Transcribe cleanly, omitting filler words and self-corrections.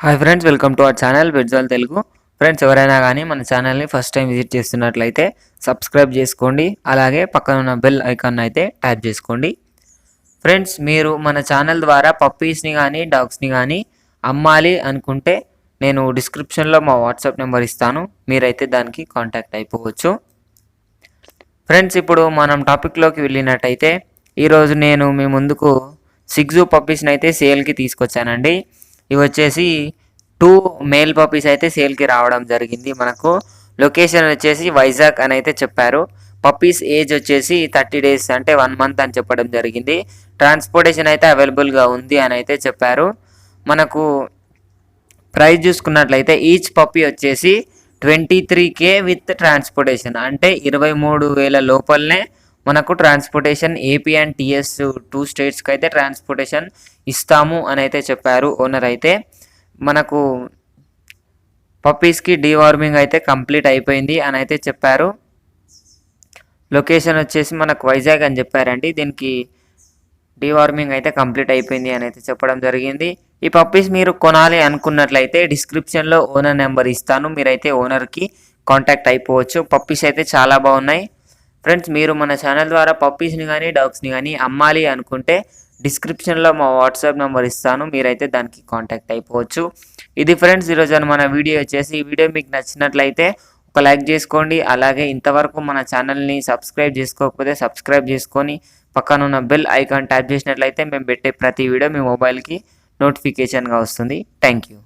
Hi friends, welcome to our channel బెడ్జాల్ Telugu. Friends, ఎవరైనా కానీ మన ఛానల్ని ఫస్ట్ టైం విజిట్ చేస్తున్నట్లయితే సబ్స్క్రైబ్ చేసుకోండి. అలాగే పక్కన ఉన్న బెల్ ఐకాన్ అయితే ట్యాప్ చేసుకోండి. ఫ్రెండ్స్, మీరు మన ఛానల్ ద్వారా పప్పీస్ని కానీ డాగ్స్ని కానీ అమ్మాలి అనుకుంటే నేను డిస్క్రిప్షన్లో మా వాట్సాప్ నెంబర్ ఇస్తాను. మీరైతే దానికి కాంటాక్ట్ అయిపోవచ్చు. ఫ్రెండ్స్, ఇప్పుడు మనం టాపిక్లోకి వెళ్ళినట్టయితే ఈరోజు నేను మీ ముందుకు సిగ్జు పప్పీస్ని అయితే సేల్కి తీసుకొచ్చానండి. ఇవి వచ్చేసి 2 మేల్ పప్పీస్ అయితే సేల్కి రావడం జరిగింది. మనకు లొకేషన్ వచ్చేసి వైజాగ్ అని అయితే చెప్పారు. పప్పీస్ ఏజ్ వచ్చేసి 30 days అంటే 1 month అని చెప్పడం జరిగింది. ట్రాన్స్పోర్టేషన్ అయితే అవైలబుల్గా ఉంది అని అయితే చెప్పారు. మనకు ప్రైస్ చూసుకున్నట్లయితే ఈచ్ పప్పీ వచ్చేసి 23K విత్ ట్రాన్స్పోర్టేషన్, అంటే 23,000 లోపలనే మనకు ట్రాన్స్పోర్టేషన్ ఏపీ అండ్ టీఎస్ 2 స్టేట్స్కి అయితే ట్రాన్స్పోర్టేషన్ ఇస్తాము అని అయితే చెప్పారు ఓనర్ అయితే. మనకు పప్పీస్కి డీవార్మింగ్ అయితే కంప్లీట్ అయిపోయింది అని అయితే చెప్పారు. లొకేషన్ వచ్చేసి మనకు వైజాగ్ అని చెప్పారండి. దీనికి డీవార్మింగ్ అయితే కంప్లీట్ అయిపోయింది అని అయితే చెప్పడం జరిగింది. ఈ పప్పీస్ మీరు కొనాలి అనుకున్నట్లయితే డిస్క్రిప్షన్లో ఓనర్ నెంబర్ ఇస్తాను. మీరైతే ఓనర్కి కాంటాక్ట్ అయిపోవచ్చు. పప్పీస్ అయితే చాలా బాగున్నాయి. ఫ్రెండ్స్, మీరు మన ఛానల్ ద్వారా పప్పీస్ని కానీ డాగ్స్ని కానీ అమ్మాలి అనుకుంటే డిస్క్రిప్షన్లో మా వాట్సాప్ నెంబర్ ఇస్తాను. మీరైతే దానికి కాంటాక్ట్ అయిపోవచ్చు. ఇది ఫ్రెండ్స్ ఈరోజు మన వీడియో వచ్చేసి. ఈ వీడియో మీకు నచ్చినట్లయితే ఒక లైక్ చేసుకోండి. అలాగే ఇంతవరకు మన ఛానల్ని సబ్స్క్రైబ్ చేసుకోకపోతే సబ్స్క్రైబ్ చేసుకొని పక్కన ఉన్న బెల్ ఐకాన్ ట్యాప్ చేసినట్లయితే మేము పెట్టే ప్రతి వీడియో మీ మొబైల్కి నోటిఫికేషన్గా వస్తుంది. Thank you.